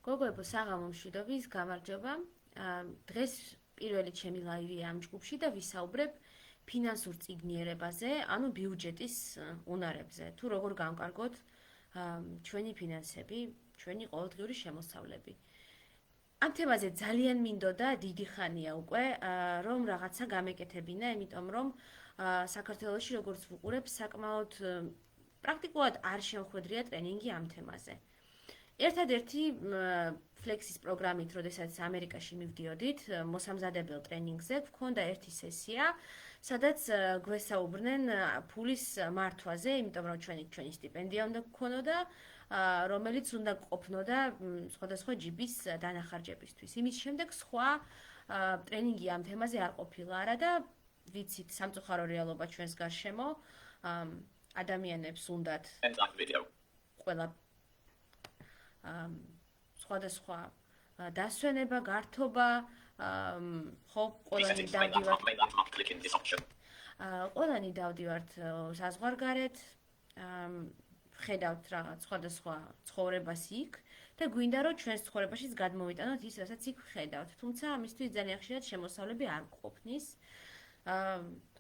გოგოებო, საღამო მშვიდობის, გამარჯობა. დღეს პირველი ჩემი ლაივია ამ ჯგუფში და ვისაუბრებ ფინანსურ წიგნიერებაზე, ანუ ბიუჯეტის უნარებზე. თუ როგორ განკარგოთ ჩვენი ფინანსები, ჩვენი ყოველდღიური შემოსავლები. ამ თემაზე ძალიან მინდოდა დიდი ხანია უკვე, რომ რაღაცა გამეკეთებინა, იმიტომ რომ საქართველოში როგორც ვუყურებ, საკმაოდ პრაქტიკულად არ შემოხვედრია ტრენინგი ამ თემაზე. ერთადერთი ფლექსის პროგრამით, როდესაც ამერიკაში მივდიოდით, მოსამზადებელ ტრენინგზე, გვქონდა ერთი სესია, სადაც გვესაუბრნენ ფულის მართვაზე, იმიტომ რომ ჩვენი სტიპენდია უნდა გქონოდა, რომელიც უნდა ყოფნოდა სხვადასხვა ჯიბის დანახარჯებისთვის. იმის შემდეგ სხვა ტრენინგი ამ თემაზე არ ყოფილა არა და ვიცით სამწუხარო რეალობა ჩვენს გარშემო, ადამიანებს უნდათ ყველა სხვადასხვა დასვენება, გართობა, ხო, ყველანი დავდივართ საზღვარგარეთ, ხედავთ რაღაც სხვადასხვა ცხოვრებას იქ და გვინდა რომ ჩვენს ცხოვრებაშიც გადმოვიტანოთ ის, რასაც იქ ხედავთ. თუმცა ამისთვის ძალიან ხშირად შემოსავლები არ გვყოფნის.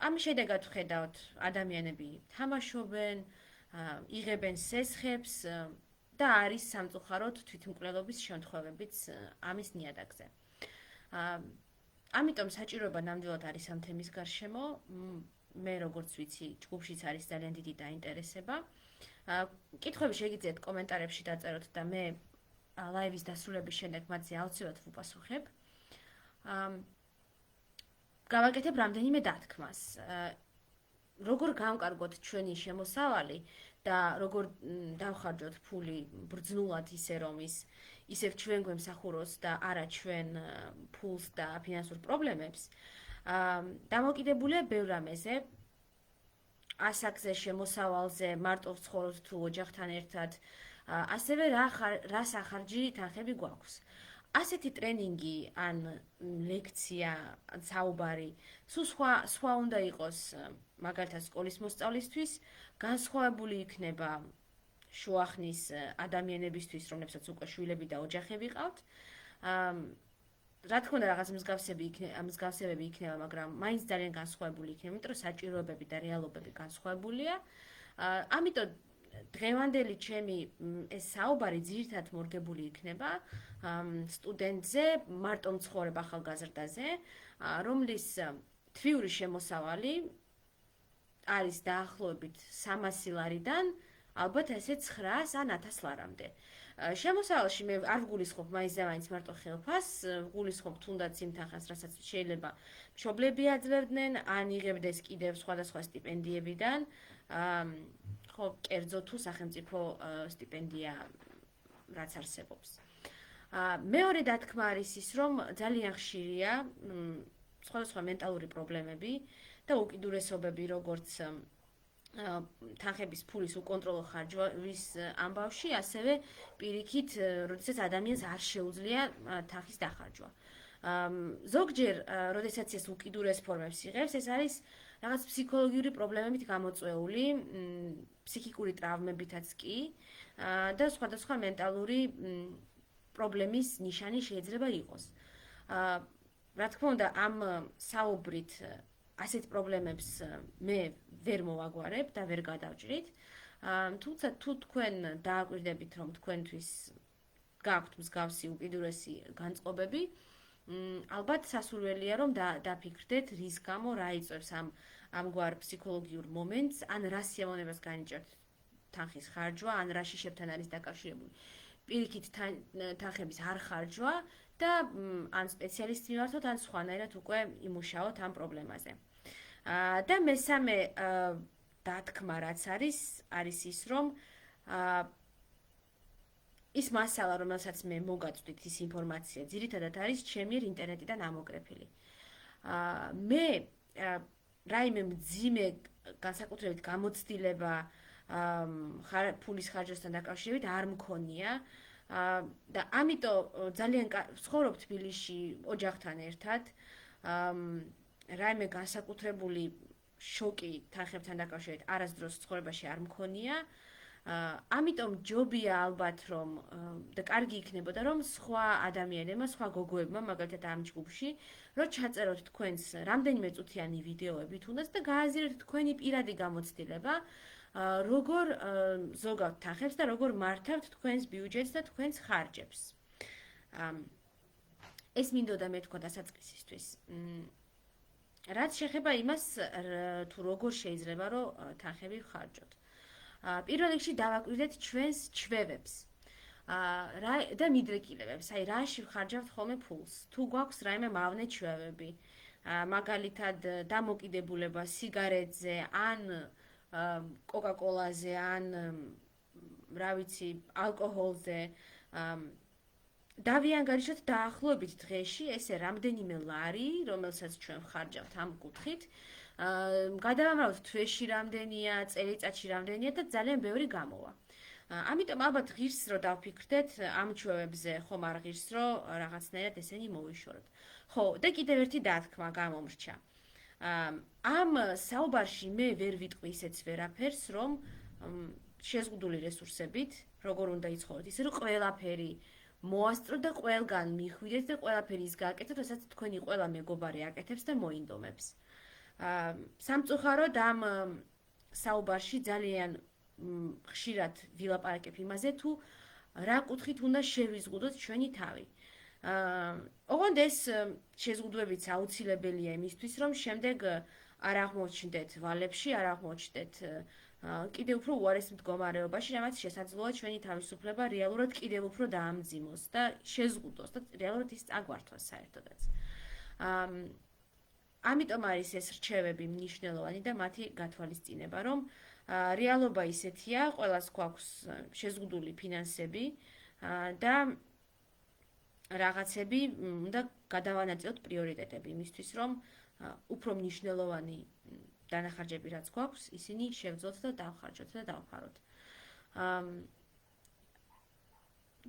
ამის შედეგად ვხედავთ ადამიანები თამაშობენ, იღებენ სესხებს და არის სამწუხაროდ თვითმკვლელობის შემთხვევებიც ამის ნიადაგზე. ამიტომ საჭიროება ნამდვილად არის ამ თემის გარშემო. მე როგორც ვიცი, ჯგუფშიც არის ძალიან დიდი დაინტერესება. კითხვები შეგიძლიათ კომენტარებში დაწეროთ და მე ლაივის დასრულების შემდეგ მათზე აუცილებლად ვუპასუხებ. გავაკეთებ რამდენიმე დათქმას. როგორ გავკარგოთ ჩვენი შემოსავალი და როგორ დავხარჯოთ ფული ბრძნულად ისე რომ ისევ ჩვენ გვემსახუროს და არა ჩვენ ფულს და ფინანსურ პრობლემებს, დამოკიდებულია ბევრ რამეზე, ასაკზე, შემოსავალზე, მარტო ვცხოვრობთ თუ ოჯახთან ერთად, ასევე რას ახარჯი თანხები გვაქვს. ასეთი ტრენინგი ან ლექცია, ან საუბარი, სულ სხვა უნდა იყოს მაგალითად სკოლის მოსწავლისთვის, განსხვავებული იქნება შუახნის ადამიანებისთვის, რომლებსაც უკვე შვილები და ოჯახები ყავთ. რა თქმა უნდა, რაღაც მსგავსებები იქნება, მაგრამ მაინც ძალიან განსხვავებული იქნება, იმიტომ რომ საჭიროებები და რეალობები განსხვავებულია. ამიტომ დღევანდელი ჩემი ეს საუბარი ძირითადად მორგებული იქნება სტუდენტზე, მარტო მცხოვრებ ახალგაზრდაზე, რომლის თვიური შემოსავალი არის დაახლოებით 300 ლარიდან ალბათ ესე 900 ან 1000 ლარამდე. შემოსავალში მე არ ვგულისხმობ მაინც და მაინც მარტო ხელფას, ვგულისხმობ თუნდაც იმ თანხას, რასაც შეიძლება მშობლები აძლევდნენ, ან იღებდეს კიდევ სხვადასხვა სტიპენდიებიდან, ხო, კერძო თუ სახელმწიფო სტიპენდია რაც არსებობს. მეორე დათქმა არის ის, რომ ძალიან ხშირია სხვადასხვა მენტალური პრობლემები და უკიდურესობები, როგორც თანხების ფულის უკონტროლო ხარჯვის ამბავში, ასევე პირიქით, როდესაც ადამიანს არ შეუძლია თანხის დახარჯვა. ზოგჯერ, როდესაც ეს უკიდურეს ფორმებს იღებს, ეს არის რაღაც ფსიქოლოგიური პრობლემებით გამოწვეული, ფსიქიკური ტრავმებითაც კი და სხვადასხვა მენტალური პრობლემის ნიშანი შეიძლება იყოს. რა თქმა უნდა, ამ საუბრით ასეთ პრობლემებს მე ვერ მოვაგვარებ და ვერ გადავჭრით. თუმცა თუ თქვენ დააკვირდებით, რომ თქვენთვის გაქვთ მსგავსი უკიდურესი განწყობები, ალბათ სასურველია რომ დაფიქრდეთ, რის გამო რა იწვევს ამგვარ ფსიქოლოგიურ მომენტს, ან რა სიამოვნებას განიჭერთ თანხის ხარჯვა, ან რა შიშებთან არის დაკავშირებული პირიქით თანხების არ ხარჯვა და ან სპეციალისტს მივართოთ, ან სხვანაირად უკვე იმუშაოთ ამ პრობლემაზე. და მესამე დათქმა რაც არის ის, რომ ის მასალა, რომელსაც მე მოგაწვდით, ის ინფორმაცია, ძირითადად არის ჩემი ინტერნეტიდან ამოკრეფილი. მე რაიმე მძიმე განსაკუთრებით გამოცდილება ფულის ხარჯვასთან დაკავშირებით არ მქონია და ამიტომ ძალიან ვცხოვრობ თბილისში ოჯახთან ერთად. რაიმე განსაკუთრებული შოკი თანხებთან დაკავშირებით არასდროს ცხოვრებაში არ მქონია. ამიტომ ჯობია ალბათ რომ და კარგი იქნებოდა რომ სხვა ადამიანებმა, სხვა გოგოებმა, მაგალითად ამ ჯგუფში, რომ ჩაწეროთ თქვენს რამდენიმე წუთიანი ვიდეოები თუნდაც და გააზიაროთ თქვენი პირადი გამოცდილება, როგორ ზოგავთ თანხებს და როგორ მართავთ თქვენს ბიუჯეტს და თქვენს ხარჯებს. ეს მინდოდა მე თქვა დასაწყისისთვის. რაც შეეხება იმას, თუ როგორ შეიძლება რომ თანხები ვხარჯოთ. პირველ რიგში დავაკვირდეთ ჩვენს ჩვევებს და მიდრეკილებებს, აი რაში ვხარჯავთ ხოლმე ფულს. თუ გვაქვს რაიმე მავნე ჩვევები, მაგალითად დამოკიდებულება სიგარეტზე, ან კოკა-კოლაზე, ან რა ვიცი, ალკოჰოლზე, დავიანგარიშოთ დაახლოებით დღეში ესე რამდენიმე ლარი, რომელსაც ჩვენ ვხარჯავთ ამ კუთხით, გადავამრავთ თვეში რამდენია, წელიწადში რამდენია და ძალიან ბევრი გამოვა. ამიტომ ალბათ ღირს რო დავფიქრდეთ ამ ჩვევებზე, ხომ არ ღირს რო რაღაცნაირად ესენი მოვიშოროთ. ხო, და კიდევ ერთი დათქმა გამომრჩა. ამ საუბარში მე ვერ ვიტყვი ისეც ვერაფერს, რომ შეზღუდული რესურსებით, როგორ უნდა იცხოვროთ, ისე რომ ყველაფერი მოასწრო და ყველგან მიხვიდეთ და ყველაფერი ის გააკეთოთ, რასაც თქვენი ყველა მეგობარი აკეთებს და მოინდომებს. სამწუხაროდ ამ საუბარში ძალიან ხშირად ვილაპარაკებ იმაზე, თუ რა კუთხით უნდა შევიზღუდოთ ჩვენი თავი. ოღონდ ეს შეზღუდვებიც აუცილებელია იმისთვის, რომ შემდეგ არ აღმოჩნდეთ ვალებში, არ აღმოჩნდეთ კიდევ უფრო უარეს მდგომარეობაში, რამაც შესაძლოა ჩვენი თავისუფლება რეალურად კიდევ უფრო დაამძიმოს და შეზღუდოს და რეალურად ის წაგვართვას საერთოდაც. ამიტომ არის ეს რჩევები მნიშვნელოვანი და მათი გათვალისწინება, რომ რეალობა ისეთია, ყველას გვაქვს შეზღუდული ფინანსები და რაღაცები უნდა გადავანაწილოთ პრიორიტეტები იმისთვის, რომ უფრო მნიშვნელოვანი დანახარჯები რაც გვაქვს, ისინი შევძლოთ და დავხარჯოთ და დავხაროთ.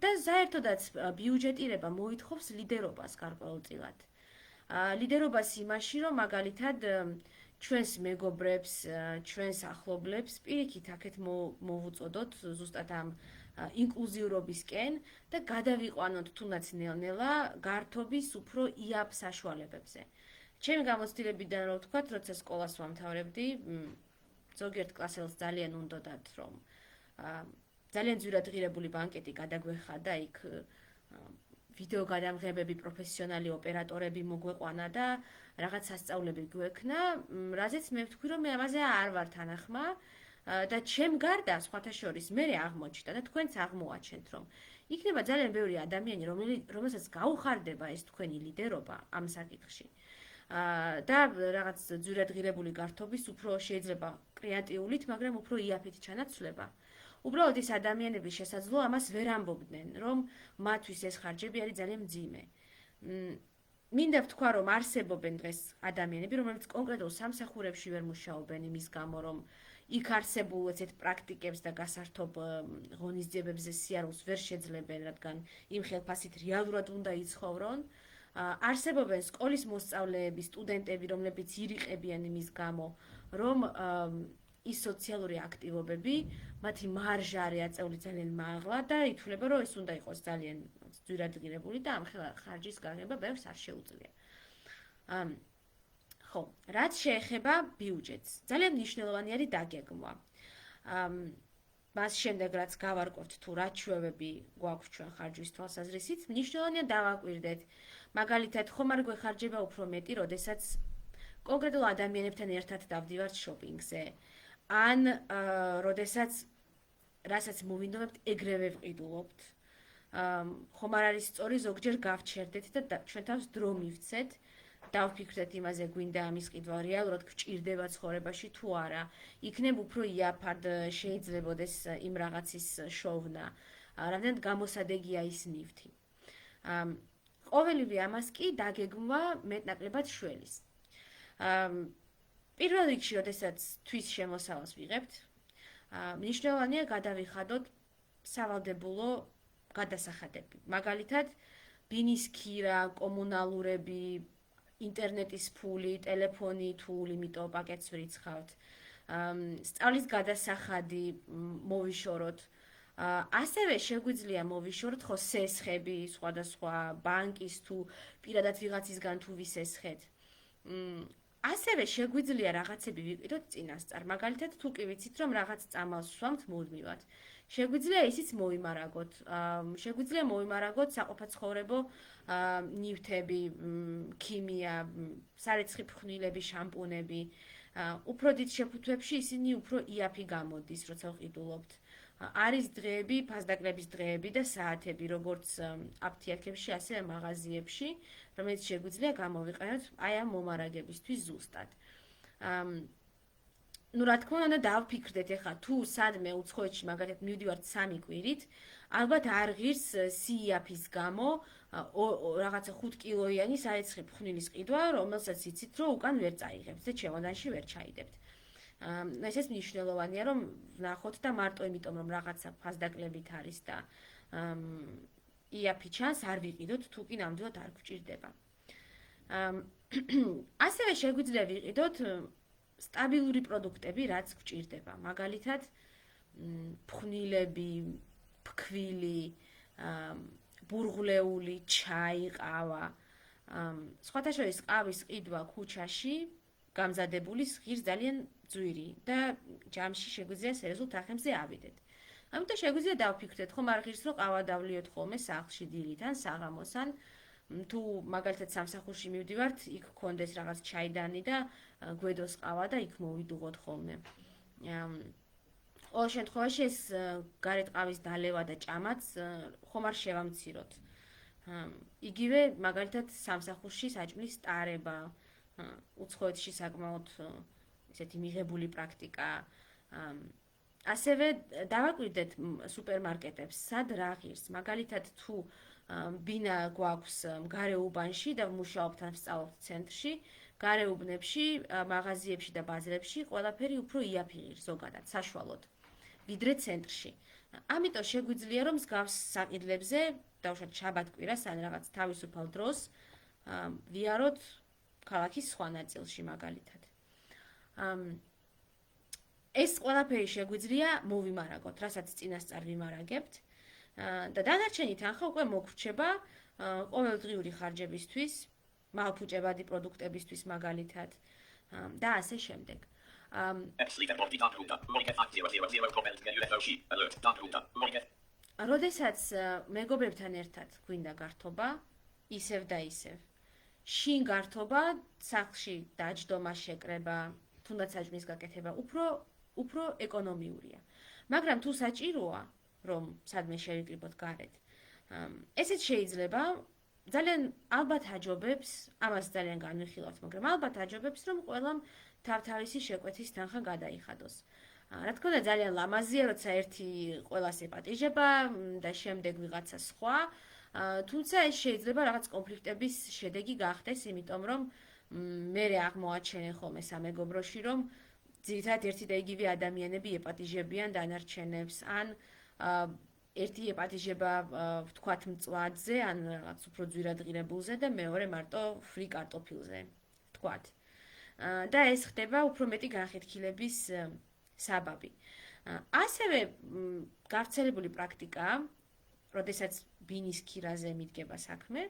და საერთოდაც ბიუჯეტირება მოითხოვს ლიდერობას გარკვეულწილად. ლიდერობას იმაში, რომ მაგალითად ჩვენს მეგობრებს, ჩვენს ახლობლებს პირიქით აქეთ მოვუწოდოთ ზუსტად ამ ინკლუზიურობისკენ და გადავიყვანოთ თუნდაც ნელ-ნელა გართობის უფრო იაფ საშუალებებზე. ჩემი გამოცდილებიდან რო ვთქვათ, როცა სკოლას ვამთავრებდი, ზოგიერთ კლასელს ძალიან უნდოდათ, რომ ძალიან ძვირად ღირებული ბანკეტი გადაგვეხადა, იქ ვიდეო გადამღებები, პროფესიონალი ოპერატორები მოგვეყვანა და რაღაც სასწაულები გვექნა, რაზეც მე ვთქვი, რომ მე ამაზე არ ვარ თანახმა და ჩემ გარდა სხვათა შორის მე აღმოჩნდა და თქვენც აღმოაჩენთ, რომ იქნება ძალიან ბევრი ადამიანი, რომელსაც გაუხარდება ეს თქვენი ლიდერობა ამ საკითხში. და რაღაც ძვირად ღირებული გართობის უფრო შეიძლება კრეატიულით, მაგრამ უფრო იაფით ჩანაცვლება. უბრალოდ ის ადამიანები შესაძლოა ამას ვერ ამბობდნენ, რომ მათთვის ეს ხარჯები არის ძალიან მძიმე. მინდა ვთქვა, რომ არსებობენ დღეს ადამიანები, რომლებიც კონკრეტულ სამსახურებში ვერ მუშაობენ იმის გამო, რომ იქ არსებულ ესეთ პრაქტიკებს და გასართობ ღონისძიებებზე სიარულს ვერ შეძლებენ, რადგან იმ ხელფასით რეალურად უნდა იცხოვრონ. არსებობენ სკოლის მოსწავლეები, სტუდენტები, რომლებიც ირიყებიან იმის გამო, რომ ის სოციალური აქტივობები, მათი მარჟა არის აწეული ძალიან მაღლა და ითვლება, რომ ეს უნდა იყოს ძალიან ძვირად ღირებული და ამ ხარჯის გაღება ბევრს არ შეუძლია. ხო, რაც შეეხება ბიუჯეტს, ძალიან მნიშვნელოვანი არის დაგეგმვა. მას შემდეგ რაც გავარკვევთ თუ რა ჩვევები გვაქვს ჩვენ ხარჯვის თვალსაზრისით, მნიშვნელოვანია დავაკვირდეთ. მაგალითად, ხომ არ გვეხარჯება უფრო მეტი, როდესაც კონკრეტულ ადამიანებთან ერთად დავდივართ შოპინგზე. ან როდესაც რასაც მოვინდომებთ, ეგრევე ვყიდულობთ. ხომ არ არის სწორი ზოგჯერ გავჩერდეთ და ჩვენ თავს დრო მივცეთ, დავფიქრდეთ იმაზე, გვინდა ამის ყიდვა, რეალურად გვჭირდება ცხოვრებაში თუ არა. იქნებ უფრო იაფად შეიძლებოდეს იმ რაღაცის შოვნა, რამდენად გამოსადეგია ის ნივთი. ყოველივე ამას კი დაგეგმვა მეტნაკლებად შველის. პირველ რიგში, როდესაც თვის შემოსავალს ვიღებთ, მნიშვნელოვანია გადავიხადოთ სავალდებულო გადასახადები. მაგალითად, ბინის ქირა, კომუნალურები, ინტერნეტის ფული, ტელეფონი თუ ლიმიტო პაკეტს ვრიცხავთ. სწავლის გადასახადი მოვიშოროთ. ასევე შეგვიძლია მოვიშოროთ ხო სესხები, სხვადასხვა ბანკის თუ პირადად ვიღაცისგან თუ ვისესხეთ. ასევე შეგვიძლია რაღაცები ვიყიდოთ წინასწარ. მაგალითად, თუ კი ვიცით, რომ რაღაც წამალს ვსვამთ მუდმივად. შეგვიძლია ისიც მოვიმარაგოთ. შეგვიძლია მოვიმარაგოთ საყოფაცხოვრებო ნივთები, ქიმია, სარეცხი ფხვნილები, შამპუნები. უფრო დიდ შეფუთვებში ისინი უფრო იაფი გამოდის, როცა ვყიდულობთ. არის დღეები, ფასდაკლების დღეები და საათები, როგორც აფთიაქებში, ასევე მაღაზიებში, რომელიც შეგვიძლია გამოვიყენოთ აი ამ მომარაგებისთვის ზუსტად. ну, რა თქმა უნდა, დავფიქრდეთ ახლა, თუ სადმე უცხოეთში მაგალითად მივდივართ 3 კვირით, ალბათ არ ღირს სიიაფის გამო რაღაცა 5 კილოიანი სარეცხი ფხვნილის ყიდვა, რომელსაც იცით, რომ უკან ვერ წაიღებთ და ჩემოდანში ვერ ჩაიდებთ. ესეც მნიშვნელოვანია, რომ ვნახოთ და მარტო იმიტომ, რომ რაღაცა ფასდაკლებით არის და იაფი ჩანს, არ ვიყიდოთ, თუ კი ნამდვილად არ გვჭირდება. ასევე შეგვიძლია ვიყიდოთ სტაბილური პროდუქტები, რაც გვჭირდება. მაგალითად, ფხვნილები, ფქვილი, ბურღლეული, ჩაი, ყავა. სხვათა შორის ყავის ყიდვა ქუჩაში გამზადებული ღირს ძალიან ძვირი და ჯამში შეგვიძლია სერიოზულ თანხებზე ავიდეთ. ამიტომ შეგვიძლია დავფიქრდეთ, ხომ არ ღირს რომ ყავა დავლიოთ ხოლმე სახლში დილით ან საღამოს ან თუ მაგალითად სამსახურში მივდივართ, იქ გქონდეს რაღაც ჩაიდანი და გვედოს ყავა და იქ მოვიდუღოთ ხოლმე. ყოველ შემთხვევაში ეს გარეთ ყავის დალევა და ჭამაც ხომ არ შევამციროთ. იგივე მაგალითად სამსახურში საჭმლის ტარება, უცხოეთში საკმაოდ ესეთი მიღებული პრაქტიკა. ასევე დავაკვირდეთ სუპერმარკეტებს, სად რა ღირს. მაგალითად, თუ ბინა გვაქვს გარეუბანში და ვმუშაობთ ან ვსწავლობთ ცენტრში, გარეუბნებში, მაღაზიებში და ბაზრებში ყველაფერი უფრო იაფი ღირს ზოგადად, საშუალოდ, ვიდრე ცენტრში. ამიტომ შეგვიძლია რომ მსგავს საყიდლებზე, დავუშვათ შაბათ-კვირას ან რაღაც თავისუფალ დროს, ვიაროთ ქალაქის სხვა ნაწილში მაგალითად. ეს ყველაფერი შეგვიძლია მოვიმარაგოთ, რასაც წინასწარ ვიმარაგებთ და დანარჩენი თანხა უკვე მოგვრჩება ყოველდღიური ხარჯებისთვის, მალფუჭებადი პროდუქტებისთვის მაგალითად და ასე შემდეგ. როდესაც მეგობრებთან ერთად გვინდა გართობა, ისევ და ისევ. შინ გართობა, სახლში დაჯდომა შეკრება, თუნდაც საჭმლის გაკეთება უფრო ეკონომიურია. მაგრამ თუ საჭიროა, რომ სადმე შევიკრიბოთ გარეთ, ესეც შეიძლება, ძალიან ალბათ აჯობებს, ამას ძალიან განვიხილავთ, მაგრამ ალბათ აჯობებს, რომ ყველამ თავთავისი შეკვეთის თანხა გადაიხადოს. რა თქმა უნდა, ძალიან ლამაზია, როცა ერთი ყველას ეპატიჟება და შემდეგ ვიღაცა სხვა, თუმცა ეს შეიძლება რაღაც კონფლიქტების შედეგი გახდეს, იმიტომ რომ მერე აღმოაჩენენ ხოლმე სამეგობროში, რომ ძირითადად ერთი და იგივე ადამიანები ეპატიჟებიან დანარჩენებს, ან ერთი ეპატიჟება ვთქვათ მწვაძზე, ან რაღაც უფრო ძვირად ღირებულზე და მეორე მარტო ფრი კარტოფილზე, ვთქვათ. და ეს ხდება უფრო მეტი განხეთქილების საბაბი. ასევე გავრცელებული პრაქტიკაა, როდესაც ბინის ქირაზე მიდგება საქმე,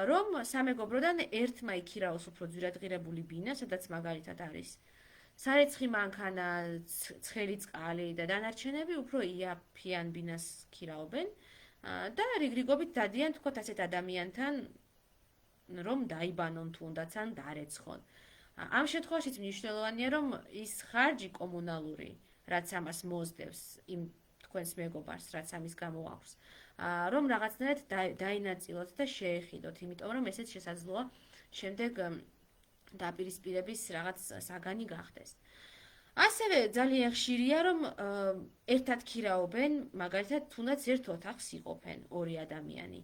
რომ სამეგობროდან ერთმა იქირაოს უფრო ძვირად ღირებული ბინა, სადაც მაგალითად არის სარეცხი მანქანა, ცხელი წყალი და დანარჩენები უფრო იაფიან ბინას ქირაობენ და რიგრიგობით დადიან თქოთ ასეთ ადამიანთან, რომ დაიბანონ თუნდაც ან დარეცხონ. ამ შემთხვევაშიც მნიშვნელოვანია, რომ ის ხარჯი კომუნალური, რაც ამას მოსდევს იმ თქვენს მეგობარს, რაც ამის გამო აქვს, რომ რაღაცნაირად დაინაწილოთ და შეეხიდოთ, იმიტომ რომ ესეც შესაძლოა შემდეგ დაპირისპირების რაღაც საგანი გახდეს. ასევე ძალიან ხშირია, რომ ერთად ქირაობენ, მაგალითად, თუნდაც ერთ ოთახს იყოფენ ორი ადამიანი.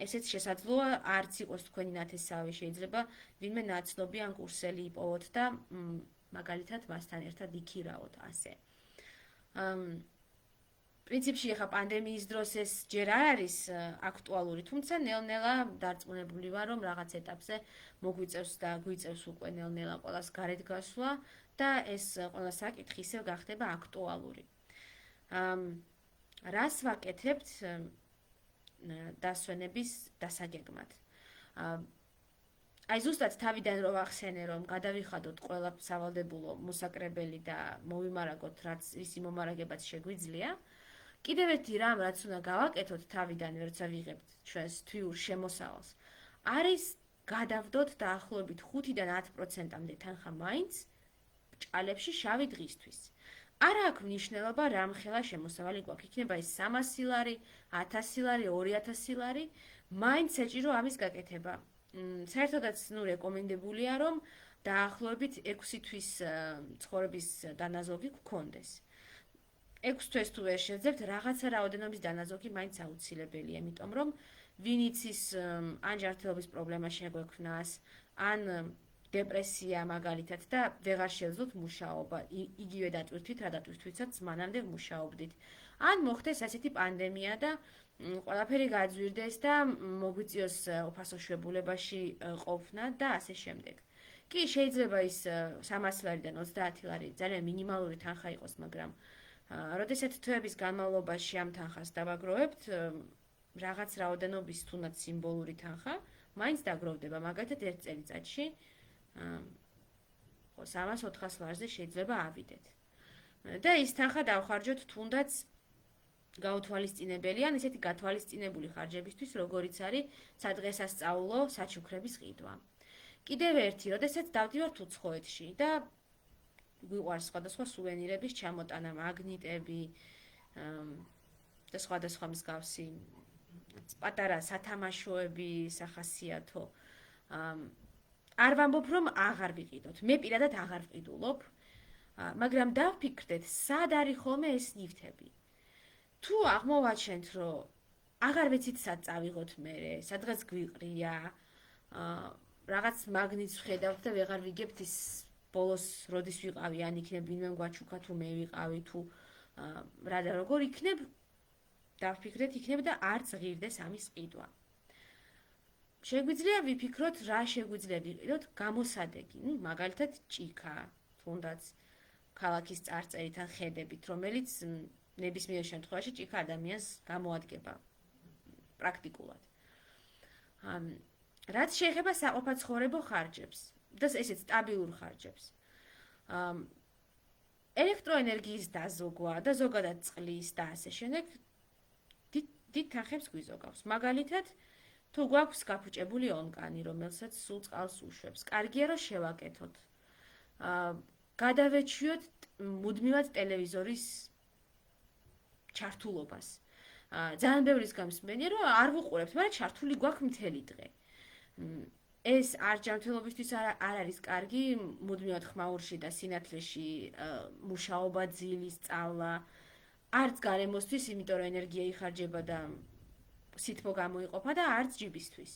ესეც შესაძლოა არც იყოს თქვენი ნათესავი, შეიძლება ვინმე ნაცნობი ან კურსელი იპოვოთ და მაგალითად მასთან ერთად იქირაოთ ასე. პრინციპში ახლა პანდემიის დროს ეს ჯერ არ არის აქტუალური, თუმცა ნელ-ნელა დარწმუნებული ვარ, რომ რაღაც ეტაპზე მოგვიწევს და გვიწევს უკვე ნელ-ნელა ყველას გარეთ გასვლა და ეს ყველა საკითხი ისევ გახდება აქტუალური. რას ვაკეთებთ დასვენების დასაგეგმად? აი ზუსტად თავიდან რომ ახსენე, რომ გადავიხადოთ ყველა სავალდებულო მოსაკრებელი და მოვიმარაგოთ, რაც ისი მომარაგებაც შეგვიძლია. კიდევ ერთი რამ, რაც უნდა გავაკეთოთ თავიდან, როცა ვიღებთ ჩვენს თვიურ შემოსავალს, არის გადავდოთ დაახლოებით 5-დან 10%-მდე თანხა მაინც ჭალებში შავი დღისთვის. არა აქვს მნიშვნელობა რამ ხელა შემოსავალი გვაქვს. იქნება ის 300 ლარი, 1000 ლარი, 2000 ლარი, მაინც საჭირო ამის გაკეთება. საერთოდაც რეკომენდებულია, რომ დაახლოებით 6 თვის ცხოვრების დანაზოგი გქონდეს. 6 თვეს თუ ვერ შეძლებთ, რაღაცა რაოდენობის დანაზოგი მაინც აუცილებელია, იმიტომ რომ ვინც ის ან ჯანმრთელობის პრობლემა შეგვექმნას, ან დეპრესია მაგალითად და ვეღარ შეძლოთ მუშაობა, იგივე დატვირთვით, რა დატვირთვითაც მანამდე მუშაობდით. ან მოხდეს ასეთი პანდემია და ყველაფერი გაძვირდეს და მოგვიწიოს უფასო შებულებაში ყოფნა და ასე შემდეგ. კი, შეიძლება ის 300 ლარიდან 30 ლარი ძალიან მინიმალური თანხა იყოს, მაგრამ როდესაც თვეების განმავლობაში ამ თანხას დავაგროვებთ, რაღაც რაოდენობის თუნდაც სიმბოლური თანხა, მაინც დაგროვდება, მაგალითად ერთ წელიწადში 300-400 ლარზე შეიძლება ავიდეთ. და ის თანხა დავხარჯოთ თუნდაც გაუთვალისწინებელი ან ისეთი გათვალისწინებული ხარჯებისთვის, როგორიც არის სადღესასწაულო საჩუქრების ყიდვა. კიდევ ერთი, როდესაც დავდივართ უცხოეთში და გვიყვარს სხვადასხვა სუვენირების ჩამოტანა, მაგნიტები და სხვადასხვა მსგავსი პატარა სათამაშოები, სახასიათო. არ ვამბობ, რომ აღარ ვიყიდოთ. მე პირადად აღარ ვყიდულობ, მაგრამ დავფიქრდეთ, სად არის ხოლმე ეს ნივთები. თუ აღმოვაჩენთ, რომ აღარ ვიცით სად წავიღოთ მერე, სადღაც გვიყრია, რაღაც მაგნიტს ვხედავთ და ვეღარ ვიგებთ ის ბოლოს როდის ვიყავი, ან იქნებ ვინმე გვაჩუქა თუ მე ვიყავი თუ რა და როგორ იქნებ, დავფიქრეთ იქნებ და არც ღირდეს ამის ყიდვა. შეგვიძლია ვიფიქროთ, რა შეგვიძლია ვიყიდოთ გამოსადეგი, მაგალითად ჭიქა, თუნდაც ქალაქის წარწერით ან ხედებით, რომელიც ნებისმიერ შემთხვევაში ჭიქა ადამიანს გამოადგება პრაქტიკულად. რაც შეეხება საყოფაცხოვრებო ხარჯებს და ესეც სტაბილურ ხარჯებს. ელექტროენერგიის დაზოგვა და ზოგადად წყლის და ასე შემდეგ დიდ თანხებს გვიზოგავს. მაგალითად, თუ გვაქვს გაფუჭებული ონკანი, რომელსაც სულ წყალს უშვებს, კარგია რომ შევაკეთოთ. გადავეჩვიოთ მუდმივად ტელევიზორის ჩართულობას. ძალიან ბევრის გამსმენია, რომ არ ვუყურებთ, მაგრამ ჩართული გვაქვს მთელი დღე. ეს არ ჯანმრთელობისთვის არ არის კარგი, მუდმივად ხმაურში და სინათლეში მუშაობა, ძილი, სწავლა, არც გარემოსთვის, იმიტომ რომ ენერგია იხარჯება და სითბო გამოიყოფა და არც ჯიბისთვის.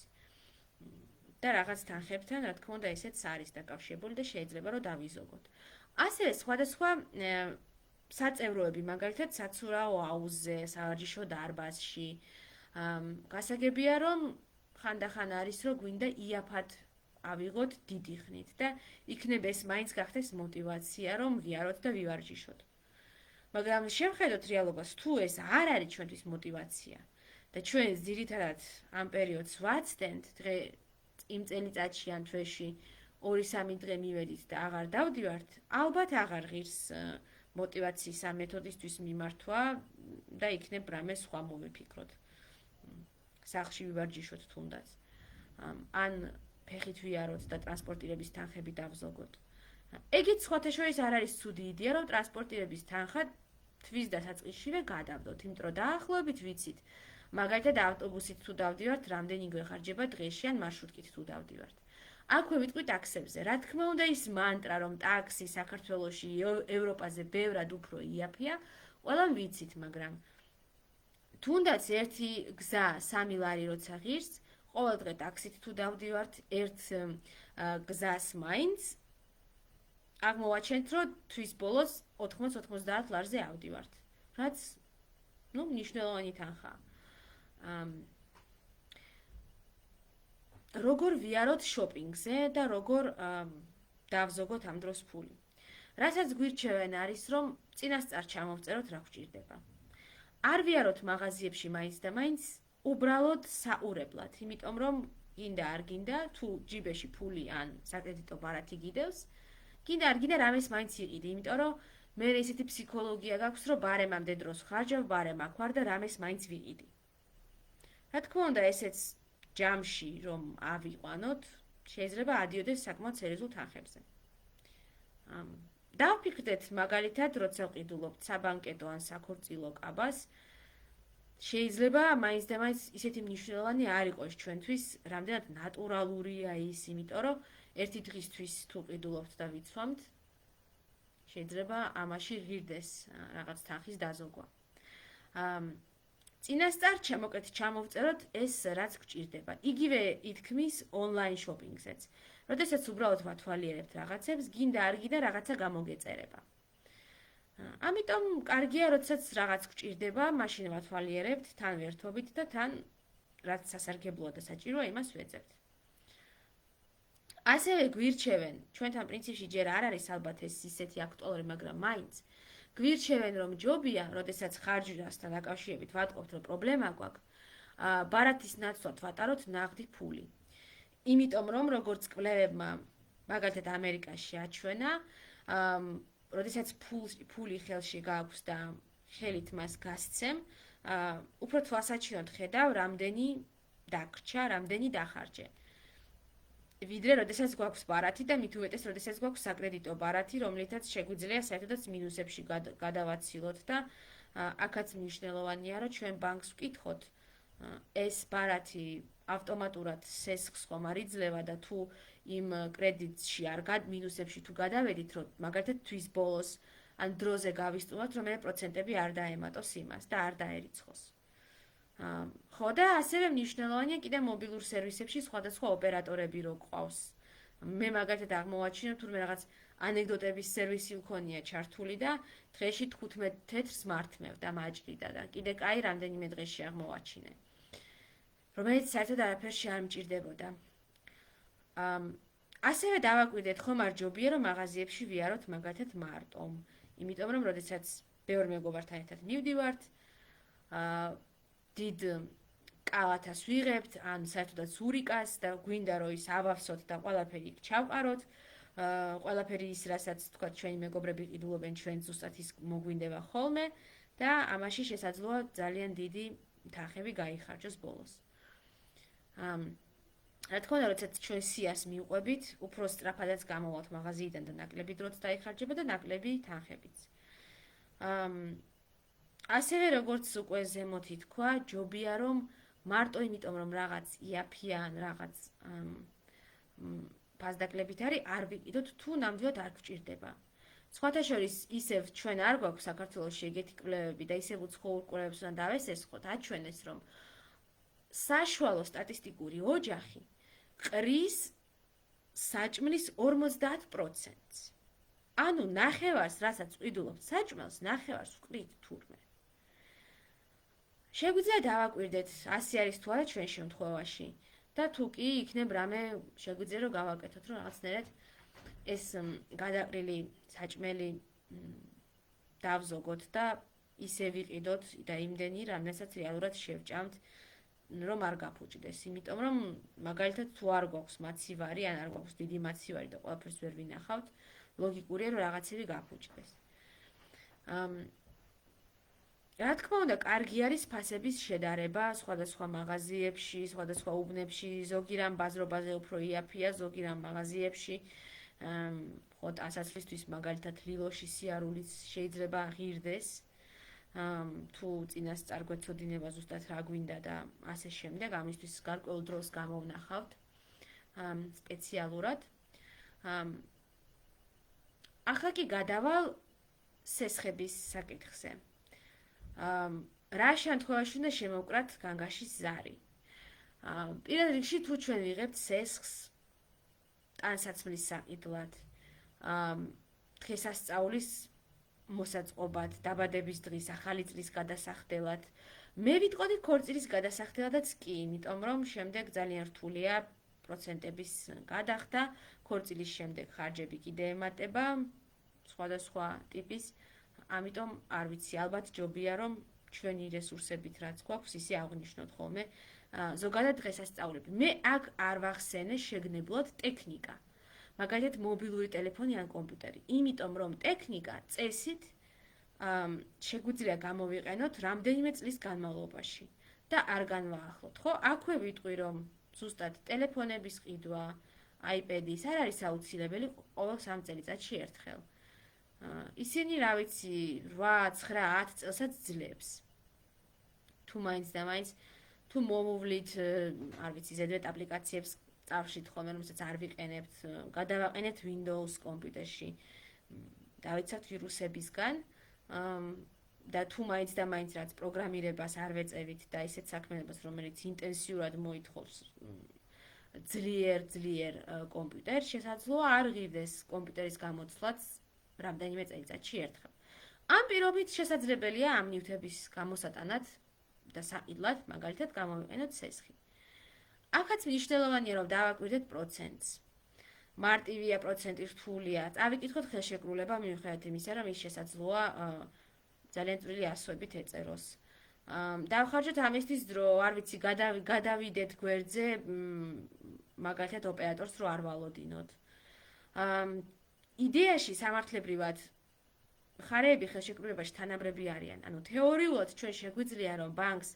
და რაღაც თანხებთან, რა თქმა უნდა, ესეც არის დაკავშირებული და შეიძლება რომ დავიზოგოთ. ასევე სხვადასხვა საწევროები, მაგალითად, საცურაო აუზზე, სავარჯიშო დარბაზში. გასაგებია, რომ ხანდახან არის, რომ გვინდა იაფად ავიღოთ დიდი ხნით და იქნებ ეს მაინც გახდეს მოტივაცია, რომ ვიაროთ და ვივარჯიშოთ. მაგრამ შევხედოთ რეალობას, თუ ეს არ არის ჩვენთვის მოტივაცია და ჩვენ ძირითადად ამ პერიოდს ვაცდენთ, დღე იმ წელიწადში ან თვეში 2-3 დღე მივედით და აღარ დავდივართ, ალბათ აღარ ღირს მოტივაციის ამ მეთოდისთვის მიმართვა და იქნებ რამე სხვა მოვიფიქროთ. სახლში ვივარჯიშოთ თუნდაც. ან ფეხით ვიაროთ და ტრანსპორტირების თანხები დავზოგოთ. ეგეც სხვათა შორის არ არის ცუდი იდეა, რომ ტრანსპორტირების თანხა თვის დასაწყისშივე გადავდოთ, იმიტომ რომ დაახლოებით ვიცით, მაგალითად ავტობუსით თუ დავდივართ, რამდენი გვეხარჯება დღეში ან მარშრუტკით თუ დავდივართ. აქვე ვიტყვი ტაქსებზე. რა თქმა უნდა, ის მანტრა, რომ ტაქსი საქართველოში, ევროპაზე ბევრად უფრო იაფია, ყველამ ვიცით, მაგრამ თუნდაც ერთი გზა 3 ლარი როცა ღირს, ყოველ დღე ტაქსით თუ დავდივართ ერთ გზას მაინც, აღმოვაჩენთ, რომ თვის ბოლოს 80-90 ლარზე ავდივართ. რაც, მნიშვნელოვანი თანხაა. როგორ ვიაროთ შოპინგზე და როგორ დავზოგოთ ამ დროს ფული. რასაც გვირჩევენ არის, რომ წინასწარ ჩამოვწეროთ რა გვჭირდება. არ ვიაროთ მაღაზიებში მაინც და მაინც უბრალოდ საყურებლად, იმიტომ რომ გინდა არ გინდა, თუ ჯიბეში ფული ან საკრედიტო ბარათი გიდევს, გინდა არ გინდა რამეს მაინც იყიდი, იმიტომ რომ მე ესეთი ფსიქოლოგია გაქვს, რომ ბარემამდე დროს ხარჯავ, ბარემ აქ ვარ და რამეს მაინც ვიყიდი. რა თქმა უნდა, ესეც ჯამში რომ ავიყვანოთ, შეიძლება ადიოდეს საკმაოდ სერიოზულ თანხებზე. დავფიქრდეთ მაგალითად, როცა ვყიდულობთ საბანკეტო ან საქორწილო კაბას, შეიძლება მაინც და მაინც ისეთი მნიშვნელოვანი არ იყოს ჩვენთვის, რამდენად ნატურალურია ის, იმიტომ რომ ერთი დღისთვის თუ ყიდულობთ და ვიცვამთ, შეიძლება ამაში ღირდეს რაღაც თანხის დაზოგვა. წინასწარ ჩამოვწეროთ ეს, რაც გჭირდება. იგივე ითქმის ონლაინ შოპინგზეც. როდესაც უბრალოდ ვათვალიერებთ რაღაცებს, გინდა არ გინდა რაღაცა გამოგეწერება. ამიტომ კარგია, როდესაც რაღაც გჭირდება, მაშინ ვათვალიერებთ, თან ვერთობით და თან რაც სასარგებლოა და საჭიროა, იმას ვეძებთ. ასევე გვირჩევენ, ჩვენთან პრინციპში ჯერ არ არის ალბათ ეს ისეთი აქტუალური, მაგრამ მაინც გვირჩევენ, რომ ჯობია, როდესაც ხარჯვასთან დაკავშირებით ვატყობთ, რომ პრობლემა გვაქვს, ბარათის ნაცვლად ვატაროთ ნაღდი ფული. იმიტომ რომ როგორც კვლევებმა მაგალითად ამერიკაში აჩვენა, როდესაც ფული ხელში გაქვს და ხელით მას გასცემ, უფრო თვალსაჩინოდ ხედავ, რამდენი დაგრჩა, რამდენი დახარჯე. ვიდრე როდესაც გვაქვს ბარათი და მით უმეტეს როდესაც გვაქვს საკრედიტო ბარათი, რომლითაც შეგვიძლია საერთოდაც მინუსებში გადავაცილოთ და აქაც მნიშვნელოვანია, რომ ჩვენ ბანკს ვკითხოთ, ეს ბარათი ავტომატურად სესხს ხომ არ იძლევა და თუ იმ კრედიტში არ მინუსებში თუ გადავედით, რომ მაგალითად თვის ბოლოს ან დროზე გავისტუმროთ, რომ მე პროცენტები არ დაემატოს იმას და არ დაერიცხოს. ხო და ასევე მნიშვნელოვანია კიდე მობილურ სერვისებში სხვადასხვა ოპერატორები რო ყავს. მე მაგალითად აღმოვაჩინე, თურმე რაღაც ანეკდოტების სერვისი მქონია ჩართული და დღეში 15 თეთრს მართმევ და მაჭრიდა და კიდე კაი რამდენიმე დღეში აღმოვაჩინე. რომელიც საერთოდ არაფერში არ მჭირდებოდა. ასევე დავაკვირდეთ, ხომ არ ჯობია, რომ მაღაზიებში ვიაროთ მაგალითად მარტო. იმიტომ რომ როდესაც ბევრ მეგობართან ერთად მივდივართ, დიდ კალათას ვიღებთ, ან საერთოდაც ურიკას და გვინდა რომ ის ავავსოთ და ყველაფერი ჩავყაროთ, ყველაფერი ის, რასაც თქვა ჩვენი მეგობრები ყიდულობენ, ჩვენ ზუსტად ის მოგვინდება ხოლმე და ამაში შესაძლოა ძალიან დიდი თანხები გაიხარჯოს ბოლოს. რა თქმა უნდა, როდესაც ჩვენ სიას მივყვებით, უფრო სწრაფადაც გამოვალთ მაღაზიიდან და ნაკლები დროც დაიხარჯება და ნაკლები თანხებიც. ასევე როგორც უკვე ზემოთ ითქვა, ჯობია რომ მარტო იმიტომ რომ რაღაც იაფია ან რაღაც ფასდაკლებით არის, არ ვიყიდოთ თუ ნამდვილად არ გვჭირდება. სხვათა შორის ისევ ჩვენ არ გვაქვს საქართველოში ეგეთი კვლევები და ისევ უცხოურ კვლევებს უნდა დავესესხოთ, აჩვენეს რომ საშუალო სტატისტიკური ოჯახი ყრის საჭმლის 50%-ს. ანუ ნახევარს, რასაც ვყიდულობთ საჭმელს, ნახევარს ვყრით თურმე. შეგვიძლია დავაკვირდეთ, 100 არის თუ არა ჩვენ შემთხვევაში და თუ კი იქნებ რამე შეგვიძლია რომ გავაკეთოთ, რომ რაღაცნაირად ეს გადაყრილი საჭმელი დავზოგოთ და ისე ვიყიდოთ და იმდენი, რამდენსაც რეალურად შევჭამთ, რომ არ გაფუჭდეს, იმიტომ რომ მაგალითად თუ არ გვაქვს მაცივარი, ან არ გვაქვს დიდი მაცივარი და ყველაფერს ვერ ვინახავთ, ლოგიკურია რომ რაღაცები გაფუჭდეს. რა თქმა უნდა, კარგი არის ფასების შედარება სხვადასხვა მაღაზიებში, სხვადასხვა უბნებში, ზოგი რამ ბაზრობაზე უფრო იაფია, ზოგი რამ მაღაზიებში, ხო, ტანსაცმლისთვის მაგალითად ლილოში სიარულიც შეიძლება ღირდეს. თუ წინასწარ გვეცოდინება ზუსტად რა გვინდა და ასე შემდეგ, ამისთვის გარკვეულ დროს გამოვნახავთ სპეციალურად. ახლა კი გადავალ სესხების საკითხზე. რა შემთხვევაში უნდა შემოვკრათ განგაშის ზარი. პირველ რიგში თუ ჩვენ ვიღებთ სესხს ტანსაცმლის საყიდლად, დღესასწაულის მოსაწყობად, დაბადების დღის, ახალი წლის გადასახდელად, მე ვიტყოდი ქორწილის გადასახდელადაც კი, იმიტომ რომ შემდეგ ძალიან რთულია პროცენტების გადახდა, ქორწილის შემდეგ ხარჯები კიდე ემატება, სხვადასხვა ტიპის, ამიტომ არ ვიცი, ალბათ ჯობია რომ ჩვენი რესურსებით რაც გვაქვს, ისე აღვნიშნოთ ხოლმე ზოგადად დღესასწაულები. მე აქ არ ვახსენე შეგნებლად ტექნიკა. მაგალითად მობილური ტელეფონი ან კომპიუტერი. იმიტომ რომ ტექნიკა წესით შეგვიძლია გამოვიყენოთ რამდენიმე წლის განმავლობაში და არ განვაახლოთ, ხო? აქვე ვიტყვი რომ ზუსტად ტელეფონების ყიდვა, iPad-ის არ არის აუცილებელი ყოველ 3 წელიწადში ერთხელ. ისინი, რა ვიცი, 8, 9, 10 წელსაც ძლებს. თუ მაინც და მაინც თუ მოვუვლით, არ ვიცი, ზედმეტ აპლიკაციებს წავშით ხოლმე, რომელსაც არ ვიყენებთ, გადავაყენეთ Windows კომპიუტერში, დავიცავთ ვირუსებისგან და თუ მაინც და მაინც რაც პროგრამირებას არ ვეწევით და ისეთ საქმიანობას, რომელიც ინტენსიურად მოითხოვს ძლიერ კომპიუტერს, შესაძლოა არ ღირდეს კომპიუტერის გამოცვლაც რამდენიმე წელიწადში ერთხელ. ამ პირობით შესაძლებელია ამ ნივთების გამოსატანად და საყიდლად, მაგალითად, გამოვიყენოთ სესხი. აქაც მნიშვნელოვანია, რომ დავაკვირდეთ პროცენტს. მარტივია პროცენტი, რთულია. წავიკითხოთ ხელშეკრულება მიუხედავად იმისა, რომ ის შესაძლოა ძალიან წვრილი ასოებით ეწეროს. დავხარჯოთ ამისთვის დრო, არ ვიცი, გადავიდეთ გვერდზე, მაგალითად ოპერატორს რო არ ვალოდინოთ. იდეაში სამართლებრივად ხარეები ხელშეკრულებაში თანაბრები არიან. ანუ თეორიულად ჩვენ შეგვიძლია რომ ბანკს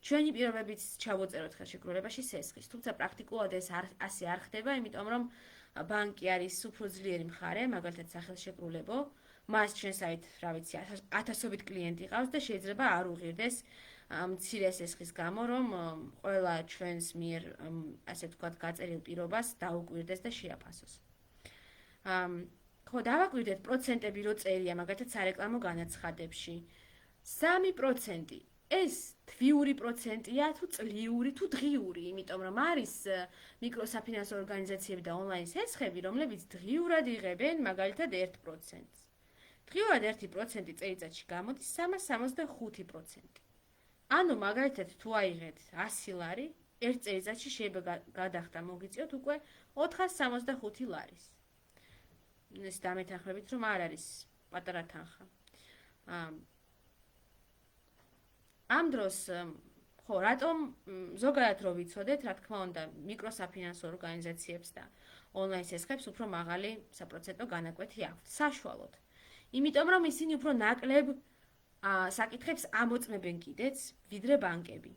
ჩვენი პირობებით ჩავუწეროთ ხელშეკრულებაში სესხის, თუმცა პრაქტიკულად ეს ასე არ ხდება, იმიტომ რომ ბანკი არის უფრო ძლიერი მხარე, მაგალითად სახელშეკრულებო, მას ჩვენსავით, რა ვიცი, ათასობით კლიენტი ყავს და შეიძლება არ უღირდეს მცირე სესხის გამო, რომ ყველა ჩვენს მიერ, ასე ვთქვათ, გაწერილ პირობას დაუკვირდეს და შეაფასოს. ხო, დავაკვირდეთ პროცენტები რო წერია, მაგალითად სარეკლამო განაცხადებში. 3% ეს თვიური პროცენტია თუ წლიური თუ დღიური, იმიტომ რომ არის მიკროსაფინანსო ორგანიზაციები და ონლაინ სესხები, რომლებიც დღიურად იღებენ მაგალითად 1%-ს. დღიურად 1% წელიწადში გამოდის 365%. ანუ მაგალითად თუ აიღეთ 100 ლარი, ერთ წელიწადში შეიძლება გადახდა მოგიწიოთ უკვე 465 ლარის. ეს დამეთანხმებით რომ არ არის პატარა თანხა. ამ დროს ხო, რატომ ზოგადად რო ვიცოდეთ, რა თქმა უნდა, მიკროსაფინანსო ორგანიზაციებს და ონლაინ სესხებს უფრო მაღალი საპროცენტო განაკვეთი აქვთ, საშუალოდ. იმიტომ რომ ისინი უფრო ნაკლებ საკითხებს ამოწმებენ კიდეც, ვიდრე ბანკები.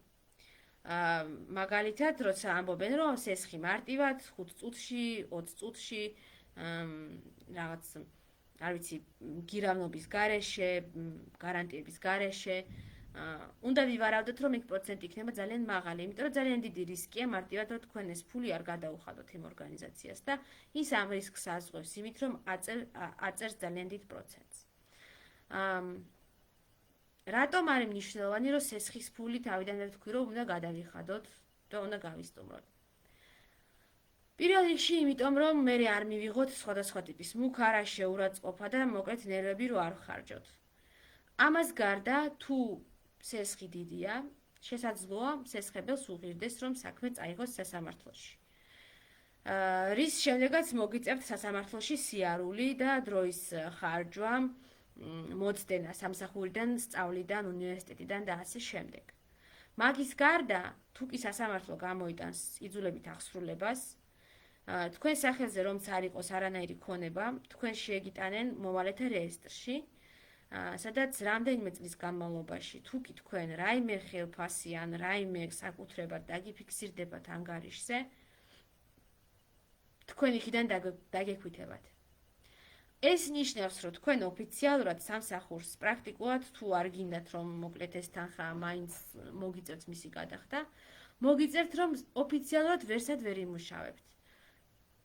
მაგალითად, როცა ამბობენ, რომ სესხი მარტივად 5 წუთში, 20 წუთში რაღაც არ ვიცი, გირავნობის გარეშე, გარანტიების გარეშე, უნდა ვივარავდეთ, რომ იქ პროცენტი იქნება ძალიან მაღალი, იმიტომ რომ ძალიან დიდი რისკია მარტივად რომ თქვენ ეს ფული არ გადაუხადოთ იმ ორგანიზაციას და ის ამ რისკს აზღვევს იმით, რომ აწერს ძალიან დიდ პროცენტს. რატომ არის მნიშვნელოვანი, რომ სესხის ფული თავიდან ვთქვი, რომ უნდა გადავიხადოთ და უნდა გავისტუმროთ? პირველ რიგში, იმიტომ რომ მე არ მივიღოთ სხვადასხვა ტიპის მუქარა, შეურაცხყოფა და მოკლედ ნერვები რო არ ვხარჯოთ. ამას გარდა, თუ სესხი დიდია, შესაძლოა სესხებელს უღირდეს, რომ საქმე წაიღოს სასამართლოში. რის შემდეგაც მოგიწევთ სასამართლოში სიარული და დროის ხარჯვა, მოცდენა სამსახურიდან, სწავლიდან, უნივერსიტეტიდან და ასე შემდეგ. მაგის გარდა, თუ კი სასამართლო გამოიტანს იძულებით აღსრულებას, თქვენ სახელზე რომც არ იყოს არანაირი ქონება, თქვენ შეეგიტანენ მომალეთა რეესტრში, სადაც რამდენიმე წლის განმავლობაში, თუ კი თქვენ რაიმე ხელფასი ან რაიმე საკუთრება დაგიფიქსირდებათ ანგარიშზე, თქვენ იქიდან დაგექვითებათ. ეს ნიშნავს, რომ თქვენ ოფიციალურად სამსახურს პრაქტიკულად თუ არ გინდათ, რომ მოკლედ ეს თანხა მაინც მოგიწევთ მისი გადახდა, მოგიწევთ, რომ ოფიციალურად ვერსად ვერ იმუშავებთ.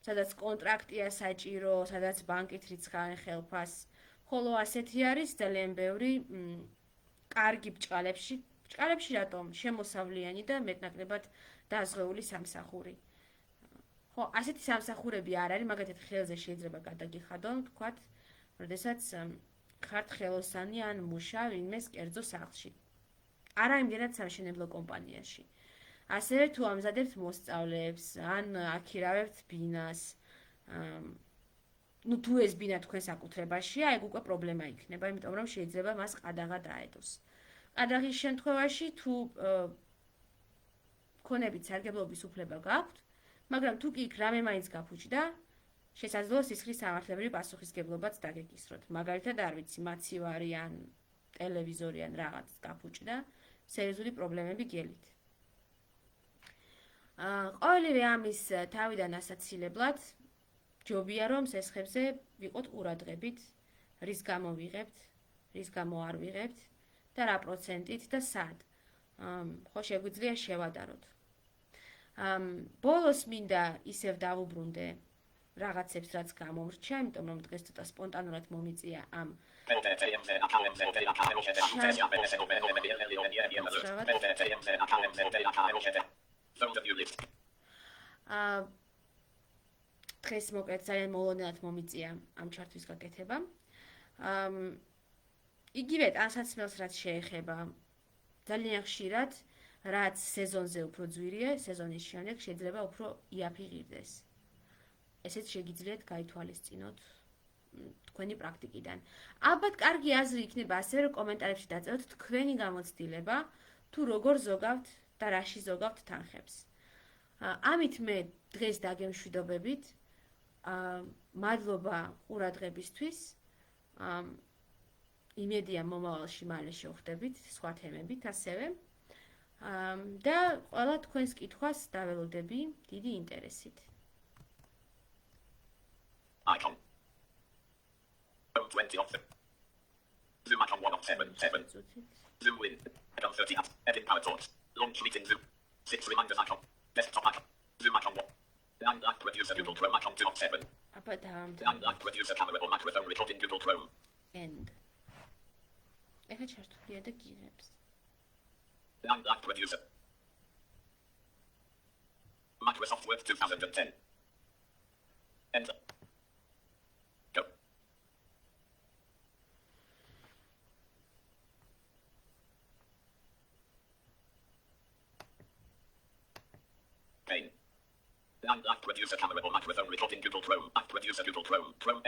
სადაც კონტრაქტია საჭირო, სადაც ბანკით რიცხავენ ხელფასს, ხოლო ასეთი არის ძალიან ბევრი კარგი ბჭყალებში. ბჭყალებში რატომ? შემოსავლიანი და მეტნაკლებად დაზღვეული სამსახური. ხო, ასეთი სამსახურები არ არის, მაგალითად ხელზე შეიძლება გადაგიხადონ, თქვათ, როდესაც ხართ ხელოსანი ან მუშა ვინმეს კერძო სახლში. არა იმდენად სამშენებლო კომპანიაში. ასევე თუ ამზადებთ მოსწავლეებს, ან აქირავებთ ბინას, ну თუ ეს ბინა თქვენ საკუთრებაშია, ეგ უკვე პრობლემა იქნება, იმიტომ რომ შეიძლება მას ყადაღა დაედოს. ყადაღის შემთხვევაში თუ ქონებით სარგებლობის უფლება გაქვთ, მაგრამ თუ კი იქ რამე მაინც გაფუჭდა, შესაძლოა სისხლის სამართლებრივი პასუხისგებლობაც დაგეკისროთ. მაგალითად, არ ვიცი, მაცივარი ან ტელევიზორი ან რაღაც გაფუჭდა, სერიოზული პრობლემები გელით. ყოველივე ამის თავიდან ასაცილებლად ჯობია რომ სესხებზე ვიყოთ ყურადღებით, რის გამო ვიღებთ, რის გამო არ ვიღებთ და რა პროცენტით და სად. ხო შეგვიძლია შევადაროთ. ბოლოს მინდა ისევ დავუბრუნდე რაღაცებს რაც გამომრჩა, იმიტომ რომ დღეს ცოტა სპონტანურად მომიწია ამ დღეს მოკლედ ძალიან მოულოდნელად მომიწია ამ ჩარტვის გაკეთება. იგივე ტანსაცმელს რაც შეეხება ძალიან ხშირად რაც სეზონზე უფრო ძვირია, სეზონის შემდეგ შეიძლება უფრო იაფი ღირდეს. ესეც შეგიძლიათ გაითვალისწინოთ თქვენი პრაქტიკიდან. ალბათ კარგი აზრი იქნება ასევე რომ კომენტარებში დაწეროთ თქვენი გამოცდილება თუ როგორ ზოგავთ და რაში ზოგავთ თანხებს. ამით მე დღეს დაგემშვიდობებით. მადლობა ყურადღებისთვის. იმედია მომავალში მალე შევხვდებით სხვა თემებით ასევე. და ყველა თქვენს კითხვას დაველოდები დიდი ინტერესით. Icon. 20 of them. Zoom icon 1 of 7. Zoom win. Icon 30 apps. Edit power talks. Launch meeting Zoom. 6 reminders icon. Desktop icon. Zoom icon 1. Unlock producer Google Chrome icon 2 of 7. Unlock producer camera or microphone recording Google Chrome. End. ეხა ჩართულია და გიღებს. Unlock producer. Microsoft Word 2010. Enter. Go. Pane. Unlock producer camera or microphone recording Google Chrome. Producer Google Chrome. Chrome.